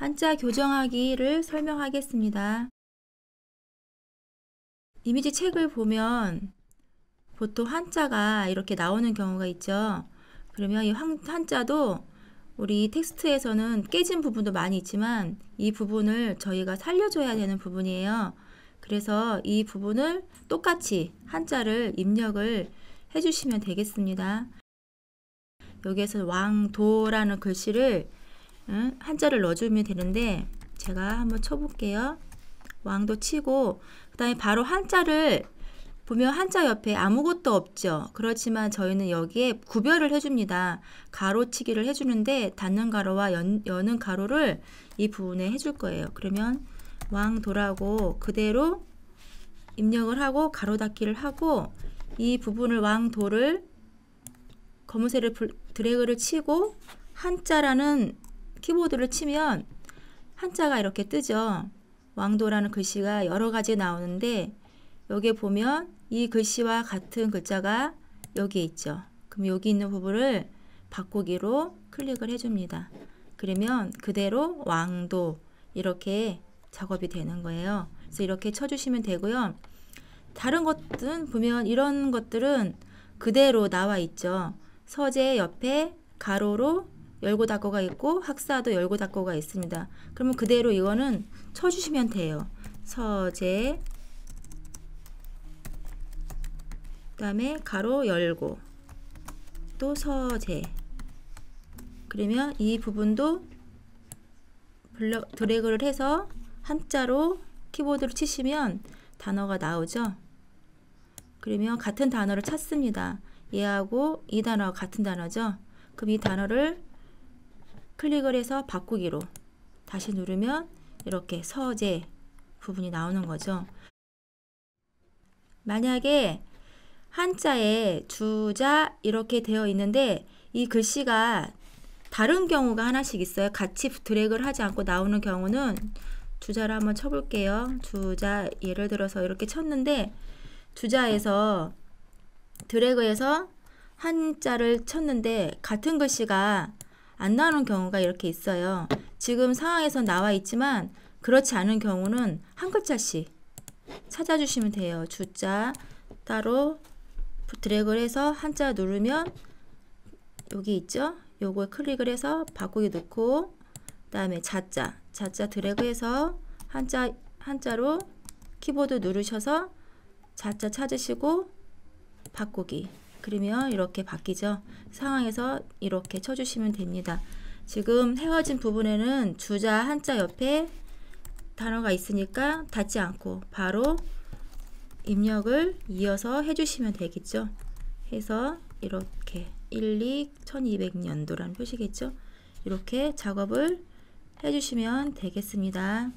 한자 교정하기를 설명하겠습니다. 이미지 책을 보면 보통 한자가 이렇게 나오는 경우가 있죠. 그러면 이 한자도 우리 텍스트에서는 깨진 부분도 많이 있지만 이 부분을 저희가 살려줘야 되는 부분이에요. 그래서 이 부분을 똑같이 한자를 입력을 해주시면 되겠습니다. 여기에서 왕도라는 글씨를 한자를 넣어주면 되는데 제가 한번 쳐볼게요. 왕도 치고 그 다음에 바로 한자를 보면 한자 옆에 아무것도 없죠. 그렇지만 저희는 여기에 구별을 해줍니다. 가로치기를 해주는데 닫는 가로와 여는 가로를 이 부분에 해줄 거예요. 그러면 왕도라고 그대로 입력을 하고 가로 닫기를 하고 이 부분을 왕도를 검은색을 드래그를 치고 한자라는 키보드를 치면 한자가 이렇게 뜨죠. 왕도라는 글씨가 여러 가지 나오는데 여기에 보면 이 글씨와 같은 글자가 여기에 있죠. 그럼 여기 있는 부분을 바꾸기로 클릭을 해줍니다. 그러면 그대로 왕도 이렇게 작업이 되는 거예요. 그래서 이렇게 쳐주시면 되고요. 다른 것들은 보면 이런 것들은 그대로 나와 있죠. 서재 옆에 가로로 열고 닫고가 있고 학사도 열고 닫고가 있습니다. 그러면 그대로 이거는 쳐주시면 돼요. 서재 그 다음에 가로 열고 또 서재 그러면 이 부분도 드래그를 해서 한자로 키보드로 치시면 단어가 나오죠. 그러면 같은 단어를 찾습니다. 얘하고 이 단어가 같은 단어죠. 그럼 이 단어를 클릭을 해서 바꾸기로 다시 누르면 이렇게 서재 부분이 나오는 거죠. 만약에 한자에 주자 이렇게 되어 있는데 이 글씨가 다른 경우가 하나씩 있어요. 같이 드래그를 하지 않고 나오는 경우는 주자를 한번 쳐볼게요. 주자 예를 들어서 이렇게 쳤는데 주자에서 드래그해서 한자를 쳤는데 같은 글씨가 안 나오는 경우가 이렇게 있어요. 지금 상황에서 나와 있지만 그렇지 않은 경우는 한 글자씩 찾아주시면 돼요. 주자 따로 드래그를 해서 한자 누르면 여기 있죠. 요거 클릭을 해서 바꾸기 넣고 그 다음에 자자 드래그해서 한자로 키보드 누르셔서 자자 찾으시고 바꾸기 그러면 이렇게 바뀌죠. 상황에서 이렇게 쳐주시면 됩니다. 지금 헤어진 부분에는 주자 한자 옆에 단어가 있으니까 닫지 않고 바로 입력을 이어서 해주시면 되겠죠. 해서 이렇게 1200년도라는 표시겠죠. 이렇게 작업을 해주시면 되겠습니다.